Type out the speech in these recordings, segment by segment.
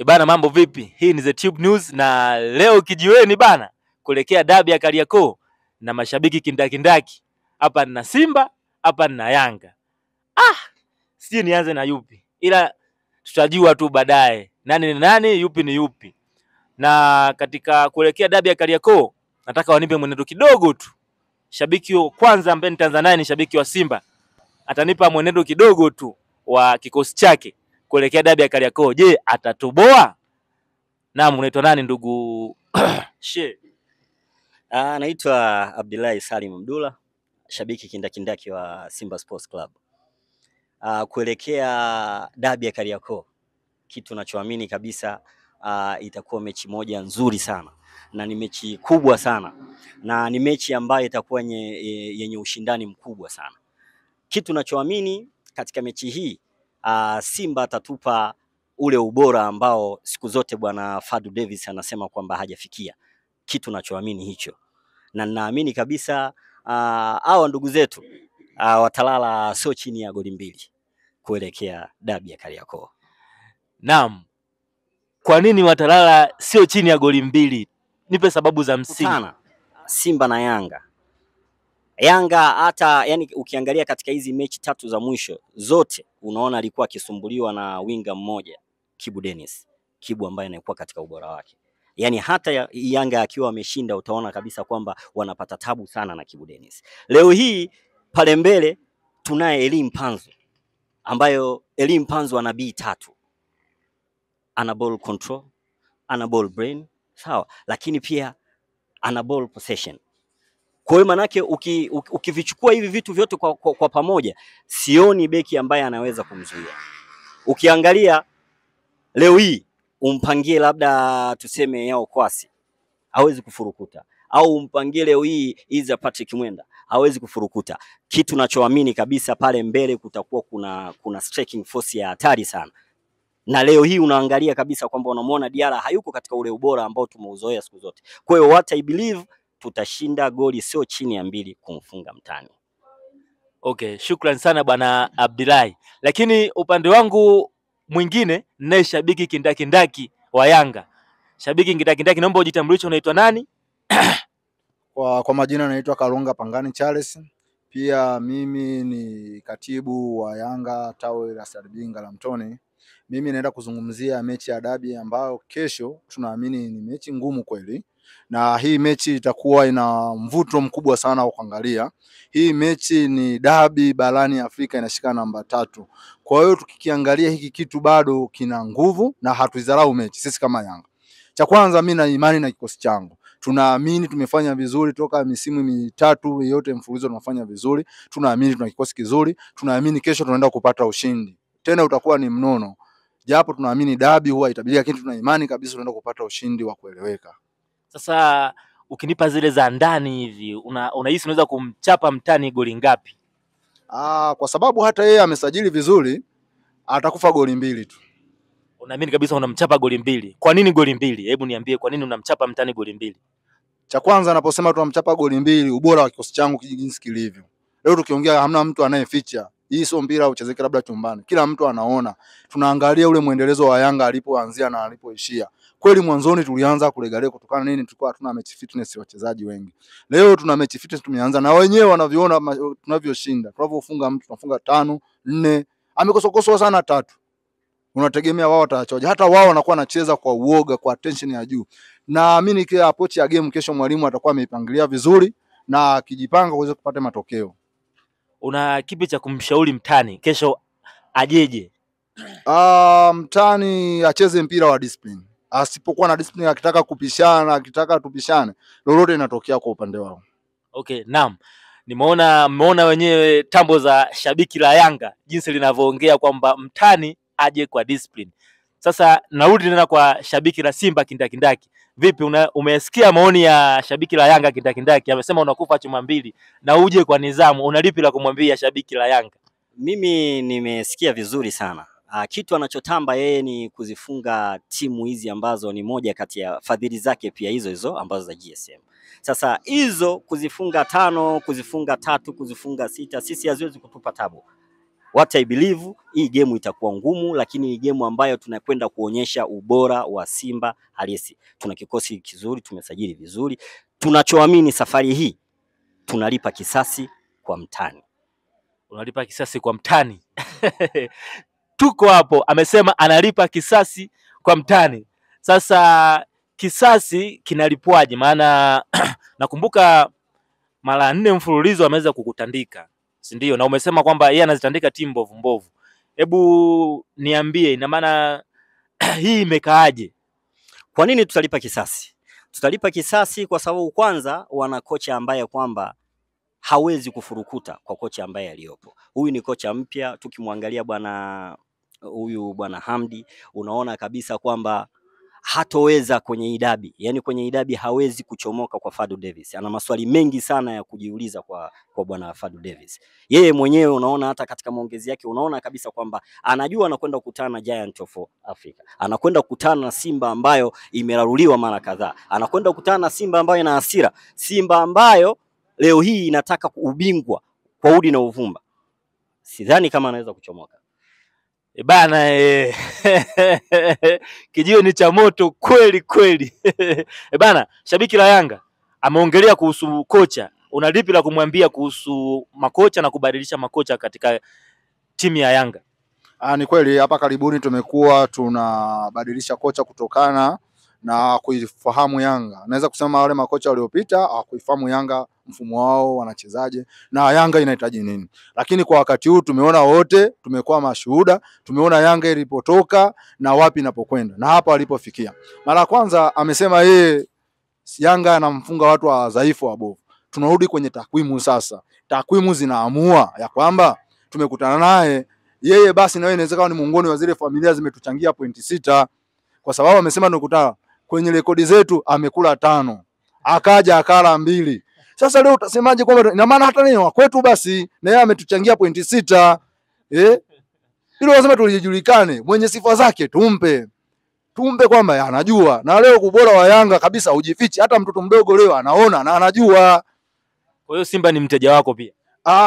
Bana, mambo vipi? Hii ni The Tube News na leo kijiweni bana, kuelekea dabi ya Kariakoo na mashabiki kindakindaki. Hapa nina Simba, hapa nina Yanga. Sijui nianze na yupi, ila tutajua tu baadaye nani ni nani, yupi ni yupi. Na katika kuelekea dabi ya Kariakoo, nataka wanipe mwenendo kidogo tu. Shabiki wa kwanza ambaye nitaanza naye ni shabiki wa Simba. Atanipa mwenendo kidogo tu wa kikosi chake kuelekea dabi ya Kariakoo. Je, atatoboa? Naam, unaitwa nani ndugu? She. Naitwa Abdullahi Salim Abdullah, shabiki kindakindaki wa Simba Sports Club. Kuelekea dabi ya Kariakoo, kitu nachoamini kabisa itakuwa mechi moja nzuri sana na ni mechi kubwa sana na ni mechi ambayo itakuwa yenye ushindani mkubwa sana. Kitu nachoamini katika mechi hii, Simba atatupa ule ubora ambao siku zote bwana Fadu Davis anasema kwamba hajafikia. Kitu nachoamini hicho, na ninaamini kabisa hawa ndugu zetu watalala sio chini ya goli 2 kuelekea dabi ya Kariakoo. Naam. Kwa nini watalala sio chini ya goli 2? Nipe sababu za msingi. Simba na Yanga hata yani ukiangalia katika hizi mechi 3 za mwisho zote unaona alikuwa akisumbuliwa na winga mmoja, Kibu Dennis. Kibu ambaye anakuwa katika ubora wake. Yani hata Yanga akiwa ameshinda utaona kabisa kwamba wanapata tabu sana na Kibu Dennis. Leo hii pale mbele tunaye Elie Mpanzu, ambayo Elie Mpanzu ana B3. Ana ball control, ana ball brain, sawa, lakini pia ana ball possession. Kwa hiyo manake ukivichukua hivi vitu vyote kwa pamoja, sioni beki ambaye anaweza kumzuia. Ukiangalia leo hii umpangie labda tuseme Yao Kwasi, hawezi kufurukuta, au umpangie leo hii Iza Patrick Mwenda, hawezi kufurukuta. Kitu nachoamini kabisa pale mbele kutakuwa kuna striking force ya hatari sana. Na leo hii unaangalia kabisa kwamba unamuona Diarra hayuko katika ule ubora ambao tumeuzoea siku zote. Kwa hiyo what I believe tutashinda goli sio chini ya 2 kumfunga mtani. Okay, shukrani sana bwana Abdullahi. Lakini upande wangu mwingine naye shabiki kindakindaki wa Yanga. Shabiki kindakindaki, naomba ujitambulishe, unaitwa nani? Kwa majina naitwa Kalonga Pangani Charles. Pia mimi ni katibu wa Yanga tawi la Sarbinga la Mtoni. Mimi naenda kuzungumzia mechi ya dabi ambayo kesho tunaamini ni mechi ngumu kweli. Na hii mechi itakuwa ina mvuto mkubwa sana wa kuangalia. Hii mechi ni dabi barani Afrika, inashika namba 3. Kwa hiyo tukikiangalia hiki kitu bado kina nguvu na hatuidharau mechi sisi kama Yanga. Cha kwanza mimi na imani na kikosi changu. Tunaamini tumefanya vizuri toka misimu 3 yote mfululizo tunafanya vizuri. Tunaamini tuna kikosi kizuri. Tunaamini kesho tunaenda kupata ushindi. Tena utakuwa ni mnono. Japo tunaamini dabi huwa itabidi, lakini tuna imani kabisa tunaenda kupata ushindi wa kueleweka. Sasa ukinipa zile za ndani hivi, unahisi unaweza kumchapa mtani goli ngapi? Kwa sababu hata yeye amesajili vizuri, atakufa goli 2 tu. Unaamini kabisa unamchapa goli 2? Kwa nini goli 2? Hebu niambie kwa nini unamchapa mtani goli 2? Cha kwanza anaposema tunamchapa goli 2, ubora wa kikosi changu jinsi kilivyo. Leo tukiongea hamna mtu anayeficha. Hii sio mpira uchezeke labda chumbani. Kila mtu anaona. Tunaangalia ule muendelezo wa Yanga alipoanzia na alipoishia. Kweli mwanzoni tulianza kulegalia kutokana nini? Tulikuwa hatuna match fitness ya wachezaji wengi. Leo tuna match fitness, tumeanza na wenyewe wanaviona tunavyoshinda. Tunavyofunga mtu tunafunga 5, 4. Amekosokosoa sana 3. Unategemea wao watachoja. Hata wao wanakuwa wanacheza kwa uoga, kwa attention ya juu. Naamini kile approach ya game kesho mwalimu atakuwa ameipangilia vizuri na akijipanga kuweza kupata matokeo. Una kipi cha kumshauri mtani kesho ajeje? Mtani acheze mpira wa discipline. Asipokuwa na discipline, akitaka kupishana, akitaka tupishane, lolote inatokea kwa upande wao. Okay, naam. Mmeona wenyewe tambo za shabiki la Yanga jinsi linavyoongea kwamba mtani aje kwa discipline. Sasa narudi tena kwa shabiki la Simba kindakindaki. Vipi, umesikia maoni ya shabiki la Yanga kindakindaki? Amesema unakufa chuma 2 na uje kwa nidhamu. Unalipi la kumwambia shabiki la Yanga? Mimi nimesikia vizuri sana. Kitu anachotamba yeye ni kuzifunga timu hizi ambazo ni moja kati ya fadhili zake pia hizo ambazo za GSM. Sasa hizo kuzifunga 5, kuzifunga 3, kuzifunga 6, sisi haziwezi kutupa tabu. What I believe hii game itakuwa ngumu, lakini ni game ambayo tunakwenda kuonyesha ubora wa Simba halisi. Tuna kikosi kizuri, tumesajili vizuri. Tunachoamini safari hii tunalipa kisasi kwa mtani. Unalipa kisasi kwa mtani. Tuko hapo, amesema analipa kisasi kwa mtani. Sasa kisasi kinalipwaje? Maana nakumbuka mara 4 mfululizo ameweza kukutandika, si ndio? Na umesema kwamba yeye anazitandika timu mbovu mbovu. Hebu niambie, ina maana hii imekaaje? Kwa nini tutalipa kisasi? Tutalipa kisasi kwa sababu kwanza wana kocha ambaye kwamba hawezi kufurukuta kwa kocha ambaye aliyopo. Huyu ni kocha mpya, tukimwangalia bwana Hamdi, unaona kabisa kwamba hatoweza kwenye idabi. Yaani kwenye idabi hawezi kuchomoka kwa Fadlu Davis. Ana maswali mengi sana ya kujiuliza kwa bwana Fadlu Davis. Yeye mwenyewe unaona hata katika maongezi yake unaona kabisa kwamba anajua anakwenda kukutana na Giant of Africa. Anakwenda kukutana na Simba ambayo imelaruliwa mara kadhaa. Anakwenda kukutana na Simba ambayo ina hasira. Simba ambayo leo hii inataka ubingwa kwa udi na uvumba. Sidhani kama anaweza kuchomoka. Bana kijiwe ni cha moto kweli kweli. Bana, shabiki la Yanga ameongelea kuhusu kocha. Una lipi la kumwambia kuhusu makocha na kubadilisha makocha katika timu ya Yanga? Ni kweli hapa karibuni tumekuwa tunabadilisha kocha kutokana na kuifahamu Yanga. Naweza kusema wale makocha waliopita hawakuifahamu Yanga, mfumo wao wanachezaje na Yanga inahitaji nini. Lakini kwa wakati huu tumeona wote, tumekuwa mashuhuda, tumeona Yanga ilipotoka na wapi inapokwenda na hapa walipofikia. Mara kwanza amesema yeye Yanga anamfunga watu wadhaifu wabovu. Tunarudi kwenye takwimu sasa. Takwimu zinaamua ya kwamba tumekutana naye yeye, basi na wewe inawezekana ni miongoni wa zile familia zimetuchangia pointi 6, kwa sababu amesema tunakutana kwenye rekodi zetu amekula 5, akaja akala 2. Sasa leo utasemaje kwamba ina maana hata nini wa kwetu basi na yeye ametuchangia pointi 6? Hilo lazima tulijulikane, mwenye sifa zake tumpe kwamba anajua. Na leo ubora wa Yanga kabisa hujifichi, hata mtoto mdogo leo anaona na anajua. Kwa hiyo Simba ni mteja wako pia?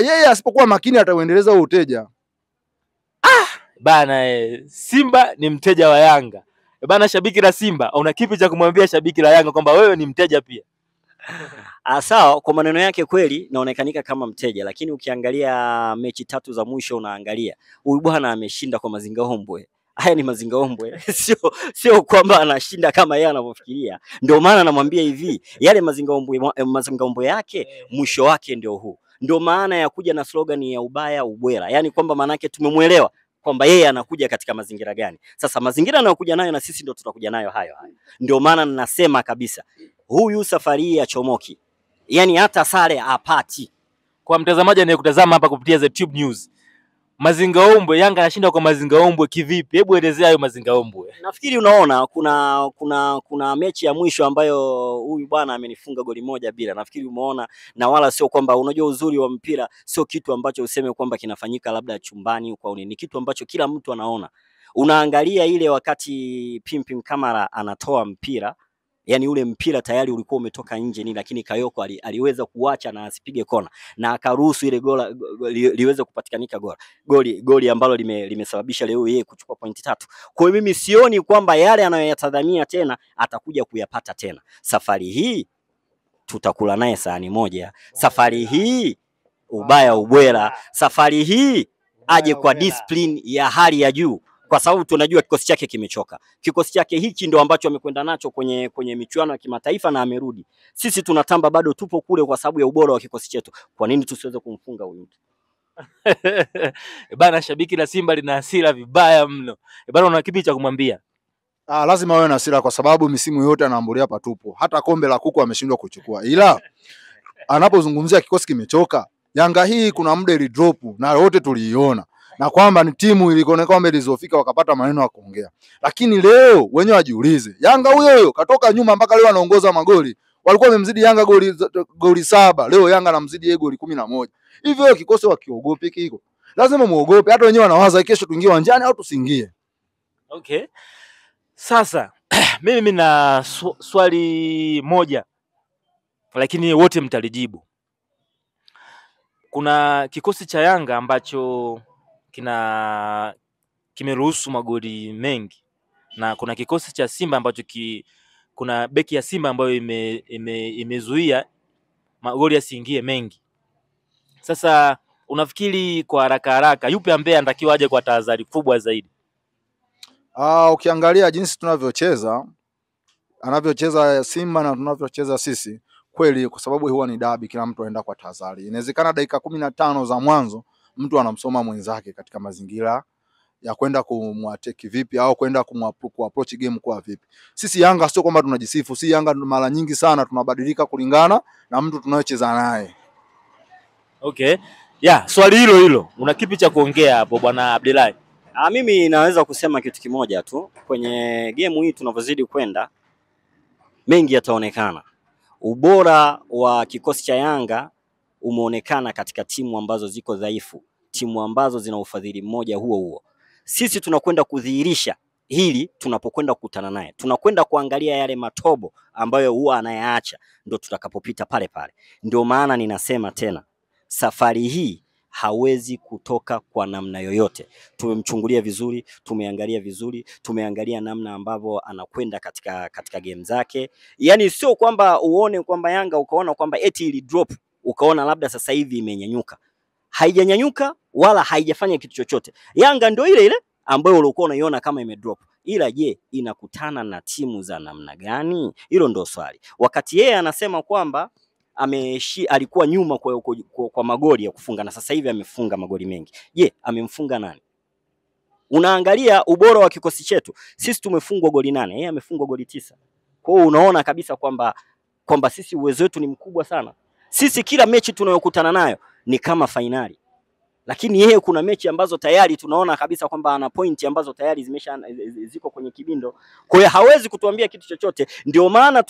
Yeye asipokuwa makini atauendeleza huo uteja. Bana Simba ni mteja wa Yanga. Bana, shabiki la Simba, una kipi cha kumwambia shabiki la Yanga kwamba wewe ni mteja pia? Sawa, kwa maneno yake kweli naonekanika kama mteja, lakini ukiangalia mechi 3 za mwisho unaangalia huyu bwana ameshinda kwa mazingaombwe. Haya ni mazingaombwe. Sio kwamba anashinda kama yeye anavyofikiria. Ndio maana namwambia hivi, yale mazingaombwe yake mwisho wake ndio huu. Ndio maana ya kuja na slogan ya ubaya ubwela. Yaani kwamba maana yake tumemuelewa kwamba yeye anakuja katika mazingira gani. Sasa mazingira anayokuja nayo na sisi ndio tutakuja nayo hayo. Ndio maana ninasema kabisa huyu safari hii ya chomoki. Yaani hata sare apati. Kwa mtazamaji anayekutazama hapa kupitia The Tube News, mazingaombwe, Yanga anashinda kwa mazingaombwe kivipi? Hebu elezea hayo mazingaombwe. Nafikiri unaona kuna mechi ya mwisho ambayo huyu bwana amenifunga goli 1 bila. Nafikiri umeona, na wala sio kwamba unajua uzuri wa mpira sio kitu ambacho useme kwamba kinafanyika labda chumbani kwa nini. Ni kitu ambacho kila mtu anaona. Unaangalia ile wakati Pimpin Kamara anatoa mpira, yani ule mpira tayari ulikuwa umetoka nje ni, lakini Kayoko aliweza kuacha na asipige kona na akaruhusu ile gola liweze kupatikanika goli ambalo limesababisha leo yeye kuchukua pointi 3. Kwa hiyo mimi sioni kwamba yale anayoyatadhania tena atakuja kuyapata tena. Safari hii tutakula naye sahani moja. Safari hii ubaya ubwela. Safari hii aje kwa discipline ya hali ya juu, kwa sababu tunajua kikosi chake kimechoka. Kikosi chake hiki ndio ambacho amekwenda nacho kwenye michuano ya kimataifa na amerudi. Sisi tunatamba bado tupo kule kwa sababu ya ubora wa kikosi chetu. Kwa nini tusiweze kumfunga huyu mtu? Bana, shabiki la Simba lina hasira vibaya mno. Bana, una kipi cha kumwambia? Lazima awe na hasira kwa sababu misimu yote anaambulia patupo. Hata kombe la kuku ameshindwa kuchukua. Ila anapozungumzia kikosi kimechoka, Yanga hii kuna muda ili drop na wote tuliiona. Na kwamba ni timu ilikoonekana kwamba ilizofika wakapata maneno ya kuongea. Lakini leo wenyewe wajiulize, Yanga huyo katoka nyuma mpaka leo anaongoza magoli. Walikuwa wamemzidi Yanga goli 7. Leo Yanga anamzidi yeye goli 11. Hivyo kikosi wakiogope kiko. Lazima muogope. Hata wenyewe wanawaza kesho tuingie uwanjani au tusiingie. Okay. Sasa mimi na swali moja, lakini wote mtalijibu. Kuna kikosi cha Yanga ambacho kimeruhusu magoli mengi, na kuna kikosi cha Simba ambacho kuna beki ya Simba ambayo imezuia magoli yasiingie mengi. Sasa unafikiri kwa haraka haraka yupi ambaye anatakiwa aje kwa tahadhari kubwa zaidi? Ukiangalia jinsi anavyocheza Simba na tunavyocheza sisi, kweli, kwa sababu huwa ni dabi, kila mtu aenda kwa tahadhari. Inawezekana dakika 15 za mwanzo mtu anamsoma mwenzake katika mazingira ya kwenda kumwateki vipi au kwenda kuapproach game kwa vipi. Sisi Yanga sio kwamba tunajisifu, si Yanga mara nyingi sana tunabadilika kulingana na mtu tunayocheza naye. Okay. Swali hilo una kipi cha kuongea hapo bwana Abdullahi? Mimi naweza kusema kitu kimoja tu, kwenye game hii tunavyozidi kwenda mengi yataonekana. Ubora wa kikosi cha Yanga umeonekana katika timu ambazo ziko dhaifu, timu ambazo zina ufadhili mmoja huo. Sisi tunakwenda kudhihirisha hili tunapokwenda kukutana naye. Tunakwenda kuangalia yale matobo ambayo huwa anayaacha, ndio tutakapopita pale. Ndio maana ninasema tena, safari hii hawezi kutoka kwa namna yoyote. Tumemchungulia vizuri, tumeangalia vizuri, tumeangalia namna ambavyo anakwenda katika game zake. Yaani sio kwamba uone kwamba Yanga ukaona kwamba eti ili drop, ukaona labda sasa hivi imenyanyuka. Haijanyanyuka wala haijafanya kitu chochote. Yanga ndio ile ambayo ulikuwa unaiona kama imedrop. Ila je, inakutana na timu za namna gani? Hilo ndio swali. Wakati yeye anasema kwamba alikuwa nyuma kwa magoli ya kufunga na sasa hivi amefunga magoli mengi. Je, amemfunga nani? Unaangalia ubora wa kikosi chetu. Sisi tumefungwa goli 8, yeye amefungwa goli 9. Kwa hiyo unaona kabisa kwamba sisi uwezo wetu ni mkubwa sana. Sisi kila mechi tunayokutana nayo ni kama finali. Lakini yeye kuna mechi ambazo tayari tunaona kabisa kwamba ana pointi ambazo tayari ziko kwenye kibindo. Kwa hiyo hawezi kutuambia kitu chochote. Ndio maana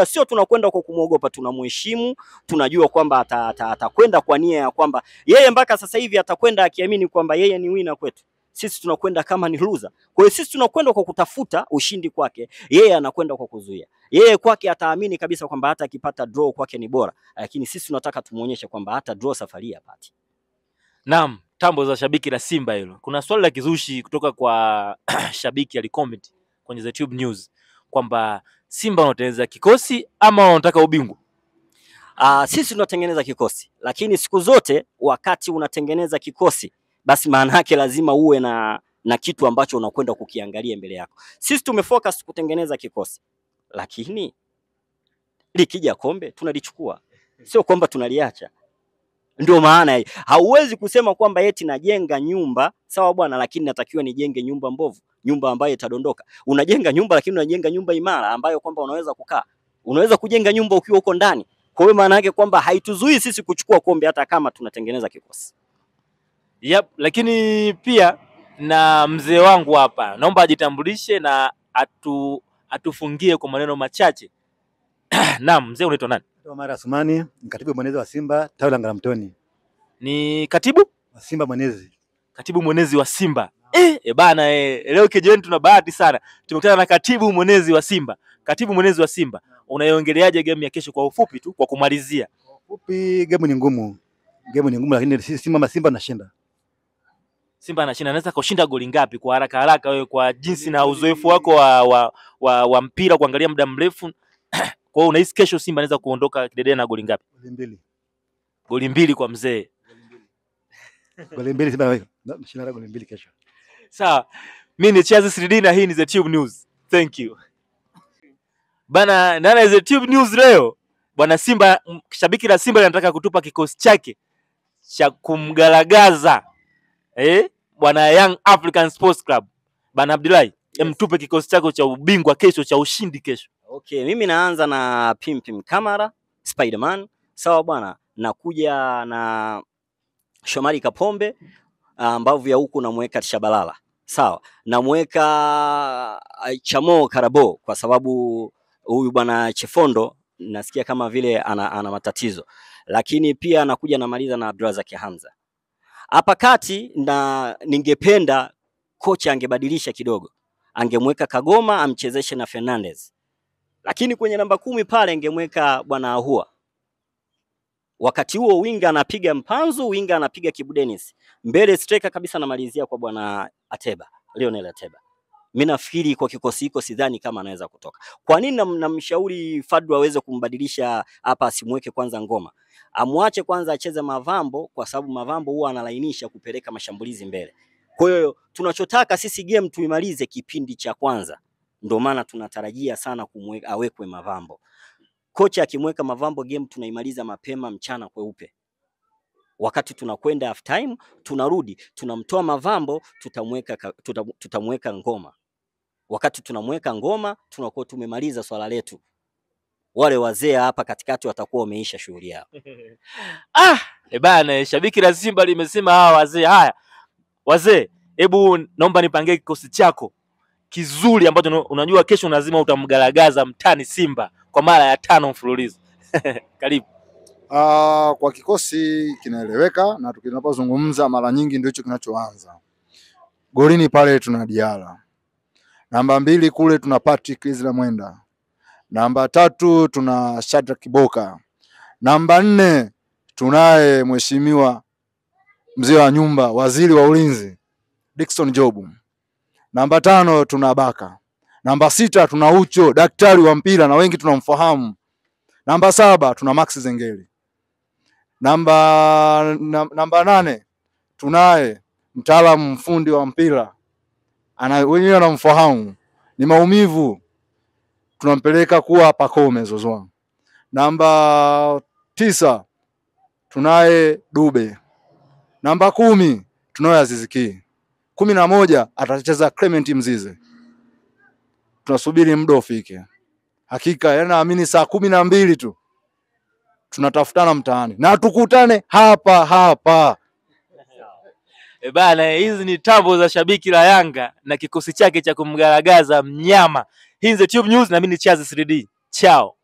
sio tunakwenda kwa kumuogopa, tunamheshimu, tunajua kwamba atakwenda kwa nia ya kwamba yeye mpaka sasa hivi atakwenda akiamini kwamba yeye ni winner kwetu. Sisi tunakwenda kama ni loser. Kwa hiyo sisi tunakwenda kwa kutafuta ushindi kwake, yeye anakwenda kwa kuzuia. Yeye kwake ataamini kabisa kwamba hata akipata draw kwake ni bora, lakini sisi tunataka tumuonyeshe kwamba hata draw safari hapati. Naam, tambo za shabiki la Simba hilo. Kuna swali la kizushi kutoka kwa shabiki alicomment kwenye The Tube News kwamba Simba wanatengeneza kikosi ama wanataka ubingwa? Sisi tunatengeneza kikosi, lakini siku zote wakati unatengeneza kikosi basi maana yake lazima uwe na kitu ambacho unakwenda kukiangalia mbele yako. Sisi tumefocus kutengeneza kikosi, lakini likija kombe tunalichukua, sio kwamba tunaliacha. Ndio maana hauwezi kusema kwamba eti najenga nyumba sawa bwana, lakini natakiwa nijenge nyumba mbovu, nyumba ambayo itadondoka. Unajenga nyumba lakini unajenga nyumba imara ambayo kwamba unaweza kukaa. Unaweza kujenga nyumba ukiwa uko ndani. Kwa hiyo maana yake kwamba haituzuii sisi kuchukua kombe hata kama tunatengeneza kikosi. Lakini pia na mzee wangu hapa, naomba ajitambulishe na atufungie kwa maneno machache. Naam, mzee unaitwa nani? Omar Asmani, katibu mwenezi wa Simba tawi la Ngaramtoni. Ni katibu wa Simba mwenezi. Katibu mwenezi wa Simba. Bana leo kijiweni tuna bahati sana. Tumekutana na katibu mwenezi wa Simba. Katibu mwenezi wa Simba. Unaiongeleaje game ya kesho kwa ufupi tu kwa kumalizia? Kwa ufupi, game ni ngumu. Lakini Simba tunashinda. Simba anashinda. Anaweza kushinda goli ngapi kwa haraka wewe kwa jinsi na uzoefu wako wa mpira kuangalia muda mrefu? Kwa hiyo unahisi kesho Simba anaweza kuondoka kidedea na goli ngapi? Goli 2 kwa mzee. Goli 2 Simba anashinda goli 2 kesho. Sawa. Mimi ni Charles Ridin na hii ni The Tube News. Thank you. Bana, nana The Tube News leo. Bwana Simba, shabiki la Simba anataka kutupa kikosi chake cha kumgalagaza. Bwana Young African Sports Club. Bana Abdullahi, mtupe kikosi chako cha ubingwa kesho, cha ushindi kesho. Okay, mimi naanza na Pimpim Kamara, Spiderman, sawa bwana. Nakuja na Shomari Kapombe, mbavu ya huku namweka Shabalala. Sawa. Namweka Chamo Karabo kwa sababu huyu bwana Chefondo nasikia kama vile ana matatizo. Lakini pia nakuja namaliza na Abdulrazak Hamza. Hapa kati na ningependa kocha angebadilisha kidogo. Angemweka Kagoma amchezeshe na Fernandez. Lakini kwenye namba 10 pale angemweka bwana Ahua. Wakati huo winga anapiga Mpanzu, winga anapiga Kibu Denis. Mbele striker kabisa anamalizia kwa bwana Ateba, Lionel Ateba. Mimi nafikiri kwa kikosi hiko sidhani kama anaweza kutoka. Kwa nini namshauri Fadlu aweze kumbadilisha hapa, asimweke kwanza Ngoma? Amwache kwanza acheze Mavambo, kwa sababu Mavambo huwa analainisha kupeleka mashambulizi mbele. Kwa hiyo tunachotaka sisi game tuimalize kipindi cha kwanza. Ndio maana tunatarajia sana awekwe Mavambo. Kocha akimweka Mavambo game tunaimaliza mapema mchana kweupe. Wakati tunakwenda half time tunarudi tunamtoa Mavambo, tutamweka Ngoma. Wakati tunamweka Ngoma tunakuwa tumemaliza swala letu. Wale wazee hapa katikati watakuwa wameisha shughuli yao. Bana, shabiki la Simba limesema hawa wazee. Haya wazee, hebu naomba nipangie kikosi chako kizuri ambacho unajua kesho lazima utamgaragaza mtani Simba kwa mara ya 5 mfululizo. Karibu. Kwa kikosi kinaeleweka, na tukinapozungumza mara nyingi ndio hicho kinachoanza. Golini pale tuna Diala. Namba 2 kule tuna Patrick Izla Mwenda. Namba 3 tuna Shadrack Kiboka. Namba 4 tunaye mheshimiwa mzee wa nyumba, waziri wa ulinzi, Dickson Jobu. Namba 5 tuna Baka. Namba 6 tuna Ucho, daktari wa mpira na wengi tunamfahamu. Namba 7 tuna Max Zengeli. Namba 8 tunaye mtaalamu mfundi wa mpira, wenyewe wanamfahamu, ni maumivu, tunampeleka kuwa Pacome Zouzoua. Namba 9 tunaye Dube. Namba 10 tunaye Aziz Ki. 11 atacheza Clement Mzize. Tunasubiri muda ufike. Hakika naamini saa 12 tu tunatafutana mtaani na tukutane hapa. Bana, hizi ni tambo za shabiki la Yanga na kikosi chake cha kumgaragaza mnyama. Hii ni The Tube News na mimi ni Chazi 3D. Ciao.